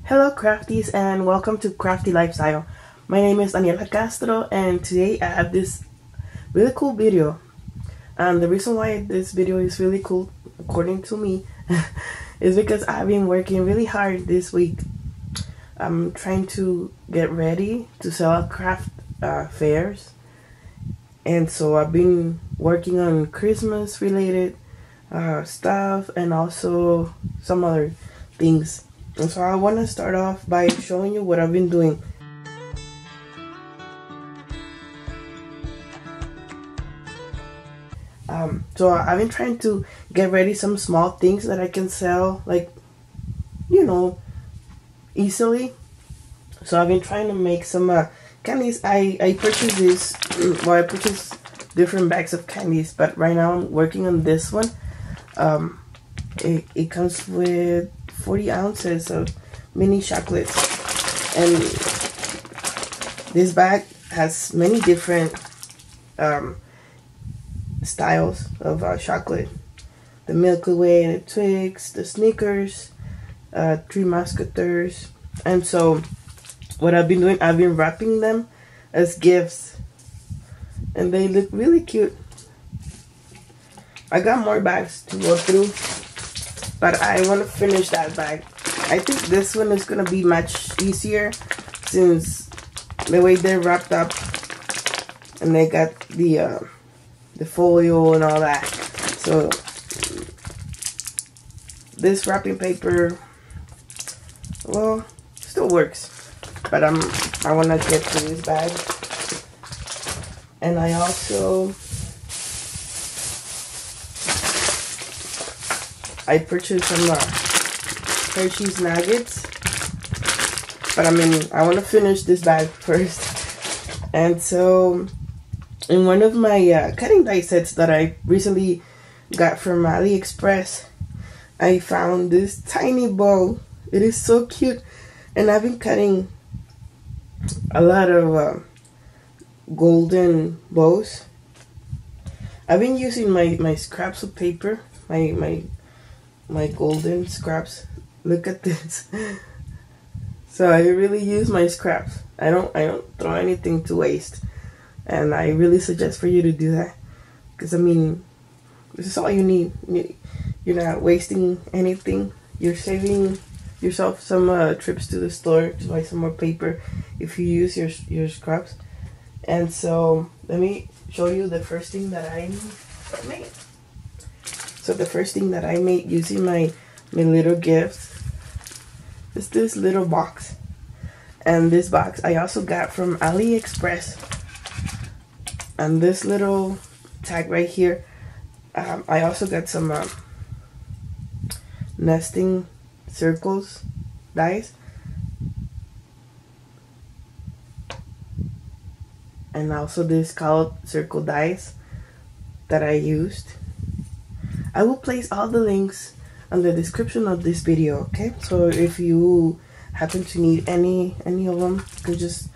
Hello crafties and welcome to Crafty Lifestyle. My name is Daniela Castro and today I have this really cool video. And the reason why this video is really cool, according to me, is because I've been working really hard this week. I'm trying to get ready to sell at craft fairs. And so I've been working on Christmas related stuff and also some other things. And so I want to start off by showing you what I've been doing. So I've been trying to get ready some small things that I can sell, like, easily. So I've been trying to make some candies. I purchased this, I purchased different bags of candies, but right now I'm working on this one. It comes with 40 ounces of mini chocolates, and this bag has many different styles of chocolate: the Milky Way, the Twix, the Snickers, Three Musketeers. And so what I've been doing, I've been wrapping them as gifts, and they look really cute. I got more bags to go through, but I want to finish that bag. I think this one is going to be much easier since the way they're wrapped up, and they got the foil and all that. So this wrapping paper, well, still works, but I want to get through this bag. And I also purchased some Hershey's nuggets, but I want to finish this bag first. And so in one of my cutting die sets that I recently got from AliExpress, I found this tiny bow. It is so cute, and I've been cutting a lot of golden bows. I've been using my scraps of paper, my golden scraps. Look at this. So I really use my scraps. I don't throw anything to waste, and I really suggest for you to do that, because this is all you need. You're not wasting anything. You're saving yourself some trips to the store to buy some more paper if you use your scraps. And so let me show you the first thing that I made. So the first thing that I made using my little gifts is this little box. And this box I also got from AliExpress. And this little tag right here, I also got some nesting circles dies. And also this colored circle dies that I used. I will place all the links in the description of this video, okay? So if you happen to need any of them, you can just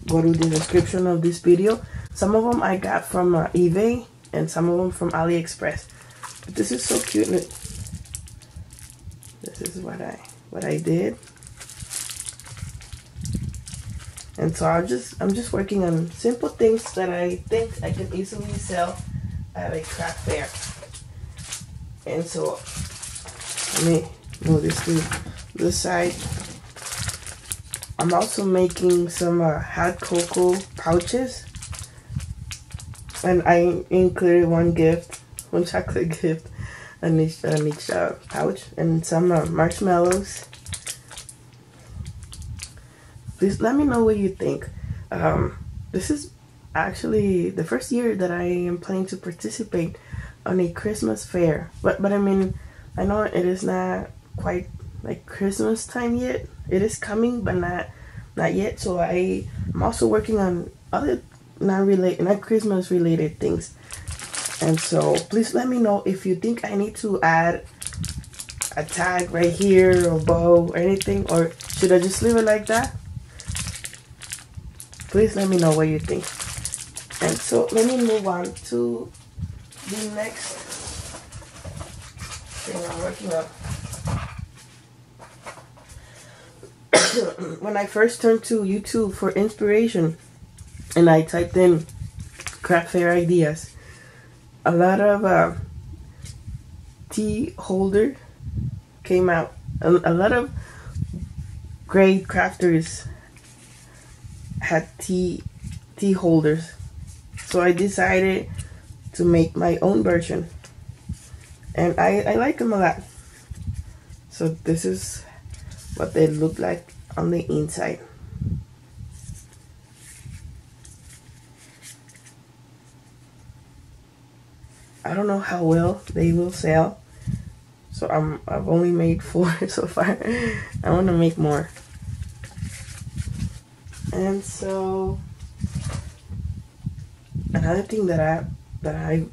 go to the description of this video. Some of them I got from eBay, and some of them from AliExpress. But this is so cute. This is what I did. And so I'm just working on simple things that I think I can easily sell at a craft fair. And so let me move this to the side. I'm also making some hot cocoa pouches, and I included one chocolate gift in each pouch, and some marshmallows. Please let me know what you think. This is actually the first year that I am planning to participate on a Christmas fair. But I know it is not quite like Christmas time yet. It is coming, but not yet. So I'm also working on other not Christmas related things. And so please let me know if you think I need to add a tag right here or bow or anything, or should I just leave it like that? Please let me know what you think. And so let me move on to the next thing I'm working on. when I first turned to YouTube for inspiration and I typed in craft fair ideas, a lot of tea holder came out. A lot of great crafters had tea holders, so I decided to make my own version, and I like them a lot. So this is what they look like on the inside. I don't know how well they will sell, so I've only made 4 so far. I want to make more. And so another thing that I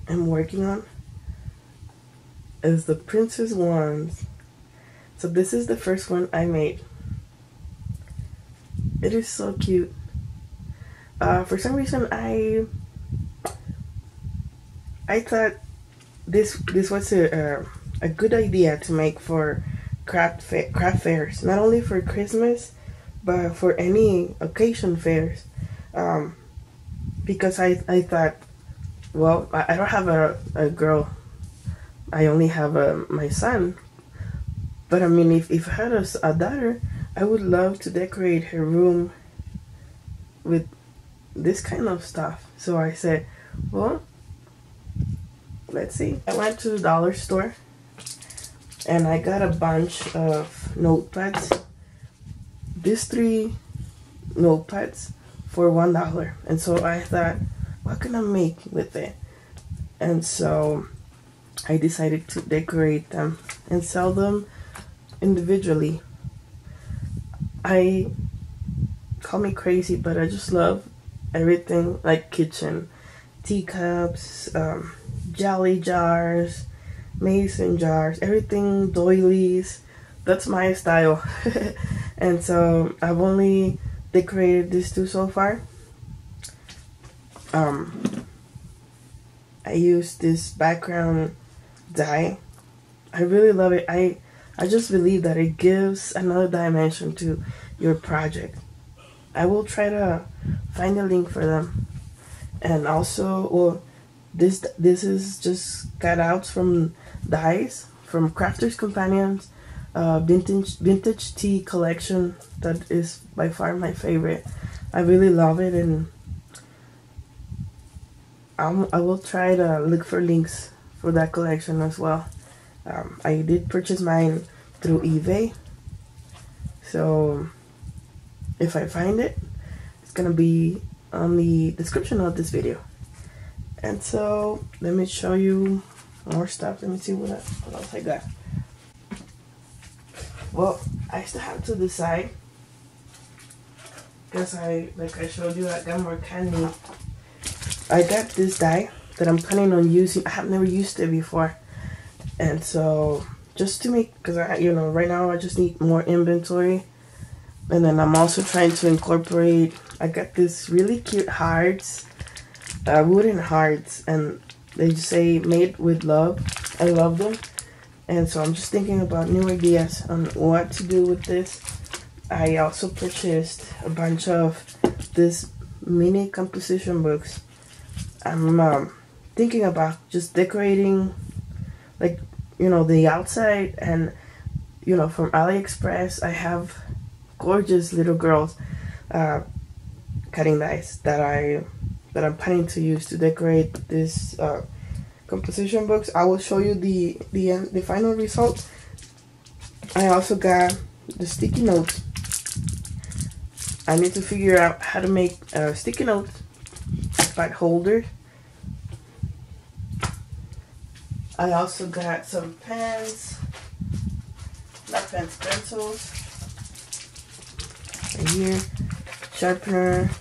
am working on is the princess wands. So this is the first one I made. It is so cute. For some reason I thought this was a good idea to make for craft fairs, not only for Christmas but for any occasion fairs, because I thought, well, I don't have a girl, I only have my son, but I mean, if I had a daughter, I would love to decorate her room with this kind of stuff. So I said, well, let's see. I went to the dollar store and I got a bunch of notepads. These 3 notepads for $1. And so I thought, what can I make with it? And so I decided to decorate them and sell them individually. Call me crazy, but I just love everything, like kitchen teacups, jelly jars, mason jars, everything, doilies. That's my style. And so I've only decorated these 2 so far. I used this background dye. I really love it. I just believe that it gives another dimension to your project. I will try to find a link for them. And also, well, this is just cutouts from dyes from Crafters Companions vintage tea collection. That is by far my favorite. I really love it, and I will try to look for links for that collection as well. I did purchase mine through eBay, so if I find it, it's gonna be on the description of this video. And so let me show you more stuff. Let me see what else I got. Well, I still have to decide, because like I showed you, I got more candy. I got this dye that I'm planning on using. I have never used it before, and so just to make, because right now I just need more inventory. And then I'm also trying to incorporate, I got this really cute hearts, wooden hearts, and they just say made with love. I love them. And so I'm just thinking about new ideas on what to do with this. I also purchased a bunch of this mini composition books. I'm thinking about just decorating, like, the outside, and from AliExpress I have gorgeous little girls cutting dies that I'm planning to use to decorate this composition books. I will show you the final result. I also got the sticky notes. I need to figure out how to make sticky notes but holders. I also got some pens, not pens, pencils. Right here, sharpener,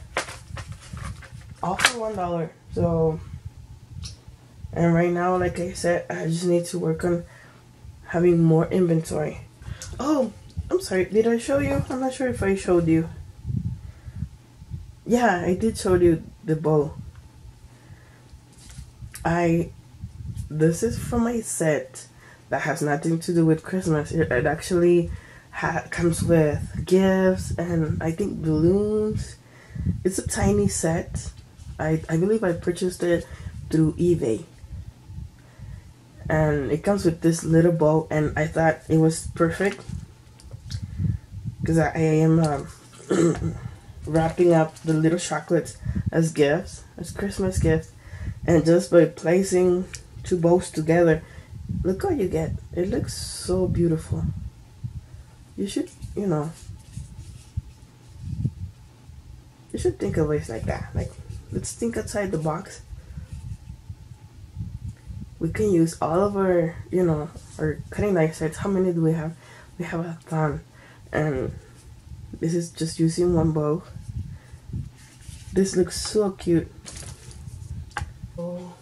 all for $1. So, and right now, like I said, I just need to work on having more inventory. Oh, I'm sorry, did I show you? I'm not sure if I showed you. Yeah, I did show you the bow. This is from my set that has nothing to do with Christmas. It actually comes with gifts and I think balloons. It's a tiny set. I believe I purchased it through eBay. And it comes with this little bow, and I thought it was perfect because I am wrapping up the little chocolates as gifts, as Christmas gifts, and just by placing two bows together, look what you get. It looks so beautiful. You should, you should think of ways like that. Like, let's think outside the box. We can use all of our, our cutting knife sets. How many do we have? We have a ton. And this is just using one bow. This looks so cute. Oh.